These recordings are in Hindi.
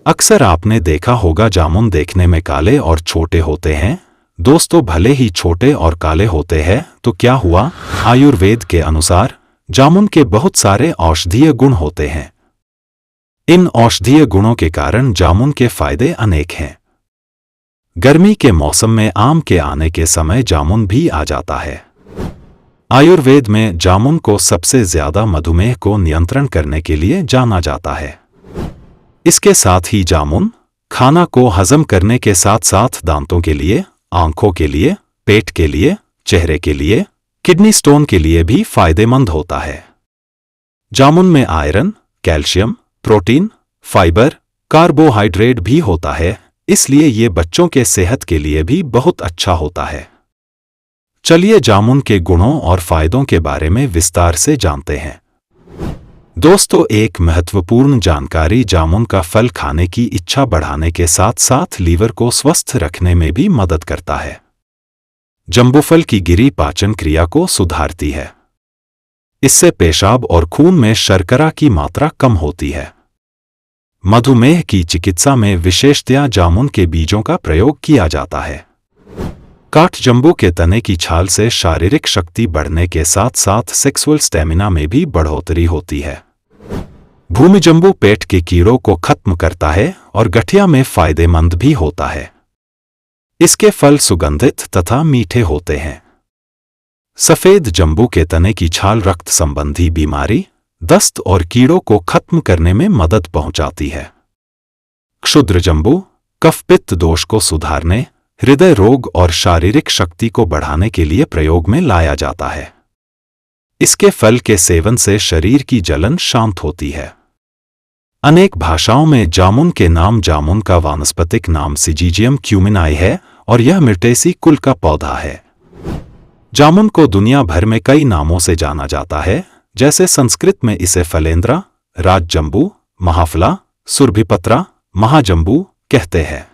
अक्सर आपने देखा होगा जामुन देखने में काले और छोटे होते हैं। दोस्तों, भले ही छोटे और काले होते हैं तो क्या हुआ? आयुर्वेद के अनुसार जामुन के बहुत सारे औषधीय गुण होते हैं। इन औषधीय गुणों के कारण जामुन के फायदे अनेक हैं। गर्मी के मौसम में आम के आने के समय जामुन भी आ जाता है। आयुर्वेद में जामुन को सबसे ज्यादा मधुमेह को नियंत्रण करने के लिए जाना जाता है। इसके साथ ही जामुन खाना को हजम करने के साथ साथ दांतों के लिए, आंखों के लिए, पेट के लिए, चेहरे के लिए, किडनी स्टोन के लिए भी फायदेमंद होता है। जामुन में iron, calcium, protein, fibre, carbohydrate भी होता है, इसलिए ये बच्चों के सेहत के लिए भी बहुत अच्छा होता है। चलिए जामुन के गुणों और फायदों के बारे में विस्तार से जानते हैं। दोस्तों, एक महत्वपूर्ण जानकारी, जामुन का फल खाने की इच्छा बढ़ाने के साथ साथ लीवर को स्वस्थ रखने में भी मदद करता है। जंबूफल की गिरी पाचन क्रिया को सुधारती है। इससे पेशाब और खून में शर्करा की मात्रा कम होती है। मधुमेह की चिकित्सा में विशेषतया जामुन के बीजों का प्रयोग किया जाता है। काठजंबू के तने की छाल से शारीरिक शक्ति बढ़ने के साथ साथ सेक्सुअल स्टेमिना में भी बढ़ोतरी होती है। भूमिजंबू पेट के कीड़ों को खत्म करता है और गठिया में फायदेमंद भी होता है। इसके फल सुगंधित तथा मीठे होते हैं। सफेद जंबू के तने की छाल रक्त संबंधी बीमारी, दस्त और कीड़ों को खत्म करने में मदद पहुंचाती है। क्षुद्र जंबू कफ-पित्त दोष को सुधारने, हृदय रोग और शारीरिक शक्ति को बढ़ाने के लिए प्रयोग में लाया जाता है। इसके फल के सेवन से शरीर की जलन शांत होती है। अनेक भाषाओं में जामुन के नाम, जामुन का वानस्पतिक नाम सिजिजियम क्यूमिनाई है और यह मिर्टेसी कुल का पौधा है। जामुन को दुनिया भर में कई नामों से जाना जाता है, जैसे संस्कृत में इसे फलेंद्रा, राजजंबू, महाफला, सुरभिपत्रा, महाजंबू कहते हैं।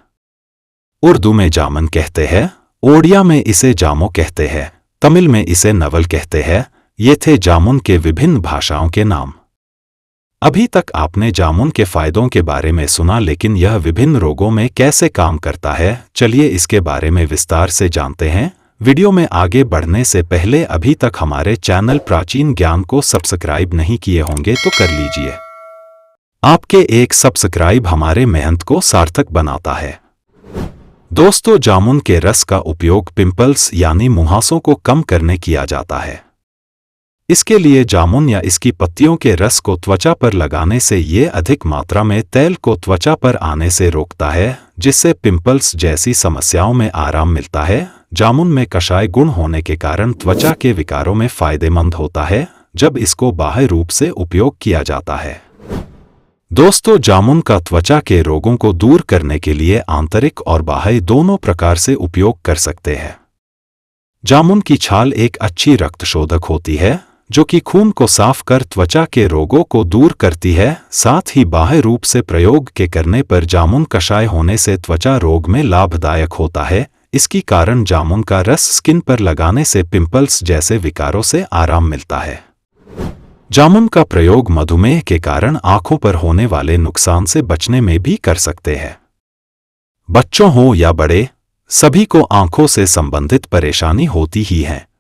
उर्दू में जामन कहते हैं, ओडिया में इसे जामो कहते हैं, तमिल में इसे नवल कहते हैं। ये थे जामुन के विभिन्न भाषाओं के नाम। अभी तक आपने जामुन के फायदों के बारे में सुना, लेकिन यह विभिन्न रोगों में कैसे काम करता है, चलिए इसके बारे में विस्तार से जानते हैं। वीडियो में आगे बढ़ने से पहले अभी तक हमारे चैनल प्राचीन ज्ञान को सब्सक्राइब नहीं किए होंगे तो कर लीजिए। आपके एक सब्सक्राइब हमारे मेहनत को सार्थक बनाता है। दोस्तों, जामुन के रस का उपयोग पिंपल्स यानी मुहासों को कम करने किया जाता है। इसके लिए जामुन या इसकी पत्तियों के रस को त्वचा पर लगाने से ये अधिक मात्रा में तेल को त्वचा पर आने से रोकता है, जिससे पिंपल्स जैसी समस्याओं में आराम मिलता है। जामुन में कषाय गुण होने के कारण त्वचा के विकारों में फायदेमंद होता है जब इसको बाह्य रूप से उपयोग किया जाता है। दोस्तों, जामुन का त्वचा के रोगों को दूर करने के लिए आंतरिक और बाह्य दोनों प्रकार से उपयोग कर सकते हैं। जामुन की छाल एक अच्छी रक्तशोधक होती है, जो कि खून को साफ कर त्वचा के रोगों को दूर करती है। साथ ही बाह्य रूप से प्रयोग के करने पर जामुन कषाय होने से त्वचा रोग में लाभदायक होता है। इसकी कारण जामुन का रस स्किन पर लगाने से पिंपल्स जैसे विकारों से आराम मिलता है। जामुन का प्रयोग मधुमेह के कारण आंखों पर होने वाले नुकसान से बचने में भी कर सकते हैं। बच्चों हो या बड़े, सभी को आंखों से संबंधित परेशानी होती ही है।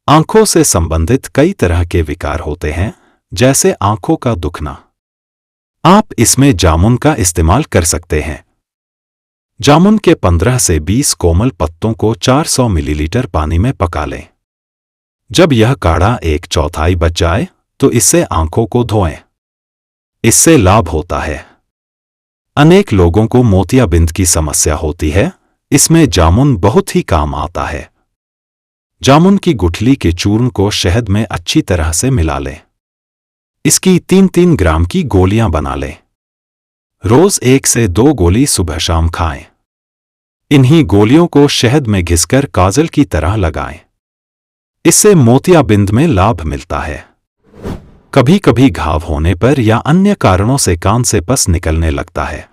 आंखों से संबंधित कई तरह के विकार होते हैं, जैसे आंखों का दुखना। आप इसमें जामुन का इस्तेमाल कर सकते हैं। जामुन के 15 से 20 कोमल पत्तों को 400 मिलीलीटर पानी में पका लें। जब यह काढ़ा 1/4 बच जाए तो इससे आंखों को धोएं। इससे लाभ होता है। अनेक लोगों को मोतियाबिंद की समस्या होती है, इसमें जामुन बहुत ही काम आता है। जामुन की गुठली के चूर्ण को शहद में अच्छी तरह से मिला लें। इसकी 3-3 ग्राम की गोलियां बना लें। रोज 1 से 2 गोली सुबह शाम खाएं। इन्हीं गोलियों को शहद में घिसकर काजल की तरह लगाएं। इससे मोतियाबिंद में लाभ मिलता है। कभी कभी घाव होने पर या अन्य कारणों से कान से पस निकलने लगता है।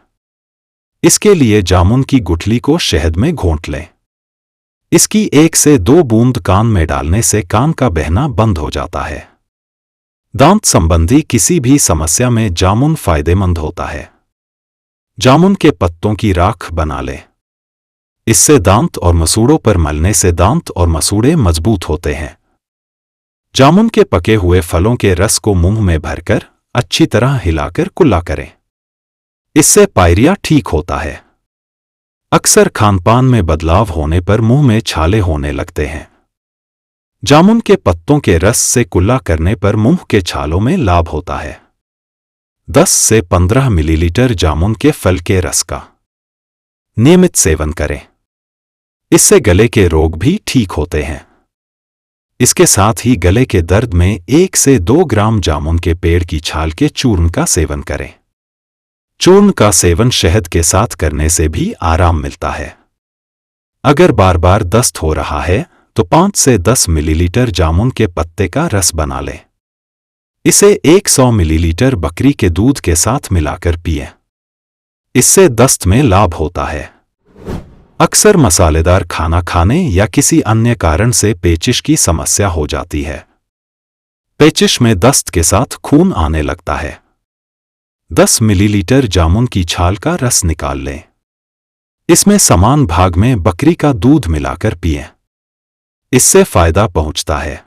इसके लिए जामुन की गुठली को शहद में घोंट लें। इसकी 1 से 2 बूंद कान में डालने से कान का बहना बंद हो जाता है। दांत संबंधी किसी भी समस्या में जामुन फायदेमंद होता है। जामुन के पत्तों की राख बना लें। इससे दांत और मसूड़ों पर मलने से दांत और मसूड़े मजबूत होते हैं। जामुन के पके हुए फलों के रस को मुंह में भरकर अच्छी तरह हिलाकर कुल्ला करें। इससे पायरिया ठीक होता है। अक्सर खानपान में बदलाव होने पर मुंह में छाले होने लगते हैं। जामुन के पत्तों के रस से कुल्ला करने पर मुंह के छालों में लाभ होता है। 10 से 15 मिलीलीटर जामुन के फल के रस का नियमित सेवन करें। इससे गले के रोग भी ठीक होते हैं। इसके साथ ही गले के दर्द में 1 से 2 ग्राम जामुन के पेड़ की छाल के चूर्ण का सेवन करें। चूर्ण का सेवन शहद के साथ करने से भी आराम मिलता है। अगर बार बार दस्त हो रहा है तो 5 से 10 मिलीलीटर जामुन के पत्ते का रस बना लें। इसे 100 मिलीलीटर बकरी के दूध के साथ मिलाकर पिएं। इससे दस्त में लाभ होता है। अक्सर मसालेदार खाना खाने या किसी अन्य कारण से पेचिश की समस्या हो जाती है। पेचिश में दस्त के साथ खून आने लगता है। 10 मिलीलीटर जामुन की छाल का रस निकाल लें। इसमें समान भाग में बकरी का दूध मिलाकर पिएं। इससे फायदा पहुंचता है।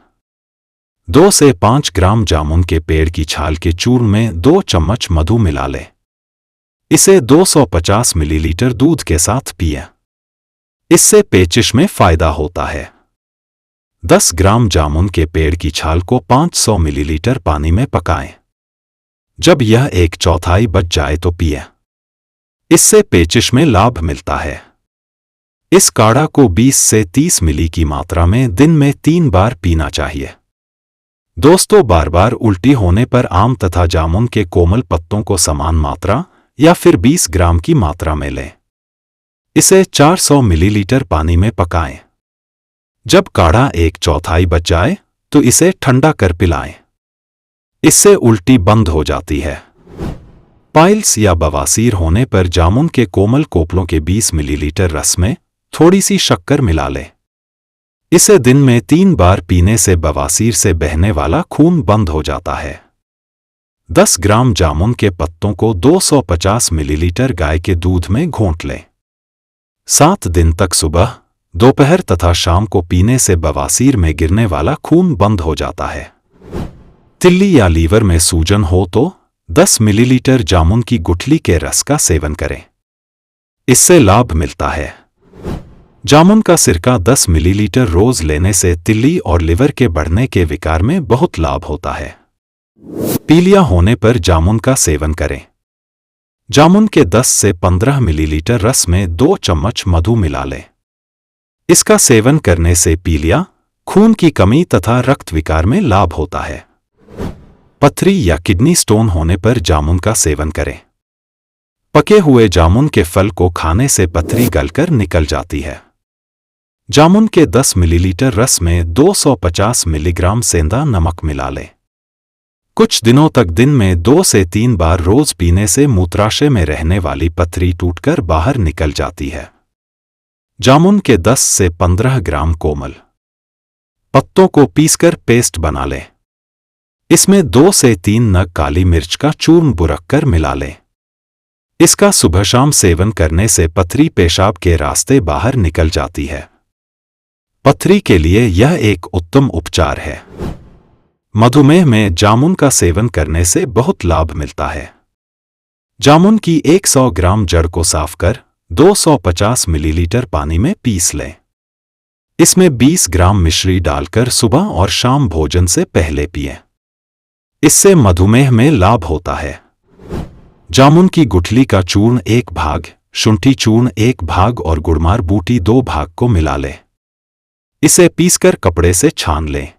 2 से 5 ग्राम जामुन के पेड़ की छाल के चूर्ण में 2 चम्मच मधु मिला लें। इसे 250 मिलीलीटर दूध के साथ पिएं। इससे पेचिश में फायदा होता है। 10 ग्राम जामुन के पेड़ की छाल को 500 मिलीलीटर पानी में पकाएं। जब यह 1/4 बच जाए तो पिएं। इससे पेचिश में लाभ मिलता है। इस काढ़ा को 20 से 30 मिली की मात्रा में दिन में 3 बार पीना चाहिए। दोस्तों, बार बार उल्टी होने पर आम तथा जामुन के कोमल पत्तों को समान मात्रा या फिर 20 ग्राम की मात्रा में लें। इसे 400 मिलीलीटर पानी में पकाएं। जब काढ़ा 1/4 बच जाए तो इसे ठंडा कर पिलाएं। इससे उल्टी बंद हो जाती है। पाइल्स या बवासीर होने पर जामुन के कोमल कोपलों के 20 मिलीलीटर रस में थोड़ी सी शक्कर मिला लें। इसे दिन में 3 बार पीने से बवासीर से बहने वाला खून बंद हो जाता है। 10 ग्राम जामुन के पत्तों को 250 मिलीलीटर गाय के दूध में घोंट लें। 7 दिन तक सुबह, दोपहर तथा शाम को पीने से बवासीर में गिरने वाला खून बंद हो जाता है। तिल्ली या लीवर में सूजन हो तो 10 मिलीलीटर जामुन की गुठली के रस का सेवन करें। इससे लाभ मिलता है। जामुन का सिरका 10 मिलीलीटर रोज लेने से तिल्ली और लिवर के बढ़ने के विकार में बहुत लाभ होता है। पीलिया होने पर जामुन का सेवन करें। जामुन के 10 से 15 मिलीलीटर रस में 2 चम्मच मधु मिला लें। इसका सेवन करने से पीलिया, खून की कमी तथा रक्त विकार में लाभ होता है। पथरी या किडनी स्टोन होने पर जामुन का सेवन करें। पके हुए जामुन के फल को खाने से पथरी गलकर निकल जाती है। जामुन के 10 मिलीलीटर रस में 250 मिलीग्राम सेंधा नमक मिला लें। कुछ दिनों तक दिन में 2 से 3 बार रोज पीने से मूत्राशय में रहने वाली पथरी टूटकर बाहर निकल जाती है। जामुन के 10 से 15 ग्राम कोमल पत्तों को पीसकर पेस्ट बना लें। इसमें 2 से 3 नग काली मिर्च का चूर्ण बुरककर मिला लें। इसका सुबह शाम सेवन करने से पथरी पेशाब के रास्ते बाहर निकल जाती है। पथरी के लिए यह एक उत्तम उपचार है। मधुमेह में जामुन का सेवन करने से बहुत लाभ मिलता है। जामुन की 100 ग्राम जड़ को साफ कर 250 मिलीलीटर पानी में पीस लें। इसमें 20 ग्राम मिश्री डालकर सुबह और शाम भोजन से पहले पिएं। इससे मधुमेह में लाभ होता है। जामुन की गुठली का चूर्ण 1 भाग, शुंठी चूर्ण 1 भाग और गुड़मार बूटी 2 भाग को मिला लें। इसे पीसकर कपड़े से छान लें।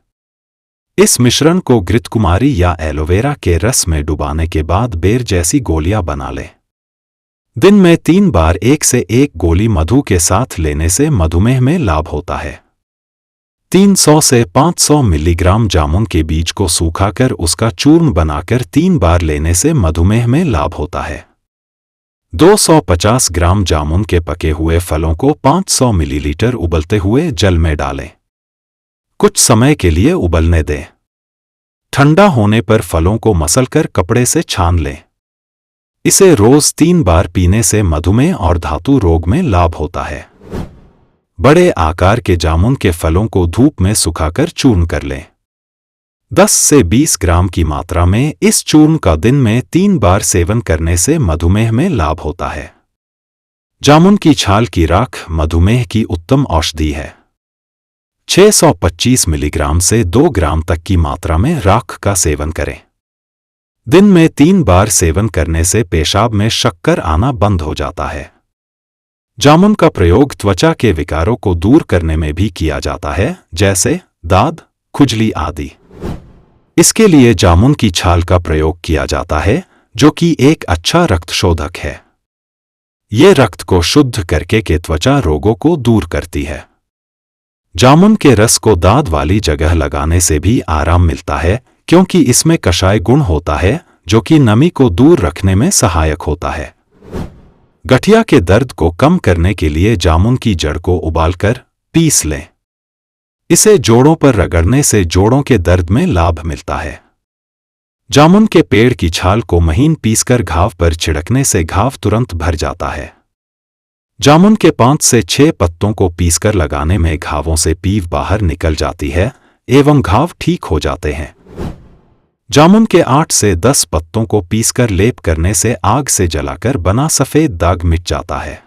इस मिश्रण को घृतकुमारी या एलोवेरा के रस में डुबाने के बाद बेर जैसी गोलियां बना लें। दिन में 3 बार 1 से 1 गोली मधु के साथ लेने से मधुमेह में लाभ होता है। 300 से 500 मिलीग्राम जामुन के बीज को सूखाकर उसका चूर्ण बनाकर 3 बार लेने से मधुमेह में लाभ होता है। 250 ग्राम जामुन के पके हुए फलों को 500 मिलीलीटर उबलते हुए जल में डालें। कुछ समय के लिए उबलने दें। ठंडा होने पर फलों को मसलकर कपड़े से छान लें। इसे रोज 3 बार पीने से मधुमेह और धातु रोग में लाभ होता है। बड़े आकार के जामुन के फलों को धूप में सुखाकर चूर्ण कर लें। 10 से 20 ग्राम की मात्रा में इस चूर्ण का दिन में 3 बार सेवन करने से मधुमेह में लाभ होता है। जामुन की छाल की राख मधुमेह की उत्तम औषधि है। 625 मिलीग्राम से 2 ग्राम तक की मात्रा में राख का सेवन करें। दिन में 3 बार सेवन करने से पेशाब में शक्कर आना बंद हो जाता है। जामुन का प्रयोग त्वचा के विकारों को दूर करने में भी किया जाता है, जैसे दाद, खुजली आदि। इसके लिए जामुन की छाल का प्रयोग किया जाता है, जो कि एक अच्छा रक्त शोधक है। ये रक्त को शुद्ध करके के त्वचा रोगों को दूर करती है। जामुन के रस को दाद वाली जगह लगाने से भी आराम मिलता है, क्योंकि इसमें कषाय गुण होता है जो कि नमी को दूर रखने में सहायक होता है। गठिया के दर्द को कम करने के लिए जामुन की जड़ को उबालकर पीस लें। इसे जोड़ों पर रगड़ने से जोड़ों के दर्द में लाभ मिलता है। जामुन के पेड़ की छाल को महीन पीसकर घाव पर छिड़कने से घाव तुरंत भर जाता है। जामुन के 5 से 6 पत्तों को पीसकर लगाने में घावों से पीव बाहर निकल जाती है एवं घाव ठीक हो जाते हैं। जामुन के 8 से 10 पत्तों को पीसकर लेप करने से आग से जलाकर बना सफेद दाग मिट जाता है।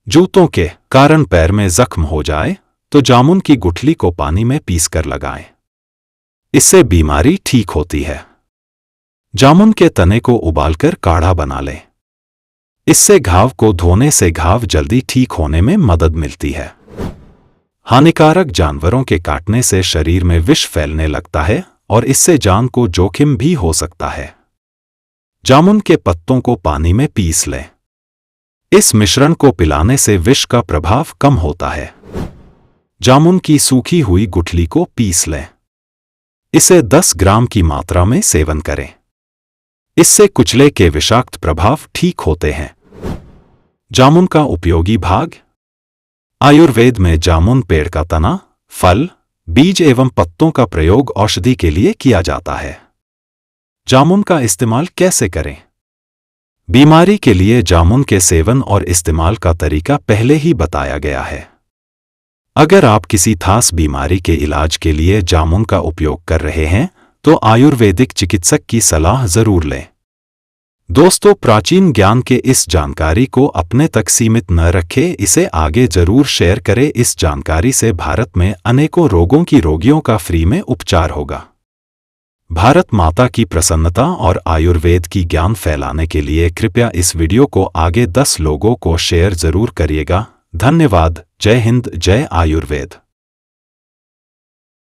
जूतों के कारण पैर में जख्म हो जाए तो जामुन की गुठली को पानी में पीसकर लगाएं। इससे बीमारी ठीक होती है। जामुन के तने को उबालकर काढ़ा बना लें। इससे घाव को धोने से घाव जल्दी ठीक होने में मदद मिलती है। हानिकारक जानवरों के काटने से शरीर में विष फैलने लगता है और इससे जान को जोखिम भी हो सकता है। जामुन के पत्तों को पानी में पीस लें। इस मिश्रण को पिलाने से विष का प्रभाव कम होता है। जामुन की सूखी हुई गुठली को पीस लें। इसे 10 ग्राम की मात्रा में सेवन करें। इससे कुचले के विषाक्त प्रभाव ठीक होते हैं। जामुन का उपयोगी भाग। आयुर्वेद में जामुन पेड़ का तना, फल, बीज एवं पत्तों का प्रयोग औषधि के लिए किया जाता है। जामुन का इस्तेमाल कैसे करें? बीमारी के लिए जामुन के सेवन और इस्तेमाल का तरीका पहले ही बताया गया है। अगर आप किसी खास बीमारी के इलाज के लिए जामुन का उपयोग कर रहे हैं तो आयुर्वेदिक चिकित्सक की सलाह जरूर लें। दोस्तों, प्राचीन ज्ञान के इस जानकारी को अपने तक सीमित न रखें, इसे आगे जरूर शेयर करें। इस जानकारी से भारत में अनेकों रोगों की रोगियों का फ्री में उपचार होगा। भारत माता की प्रसन्नता और आयुर्वेद की ज्ञान फैलाने के लिए कृपया इस वीडियो को आगे 10 लोगों को शेयर जरूर करिएगा। धन्यवाद। जय हिंद, जय आयुर्वेद।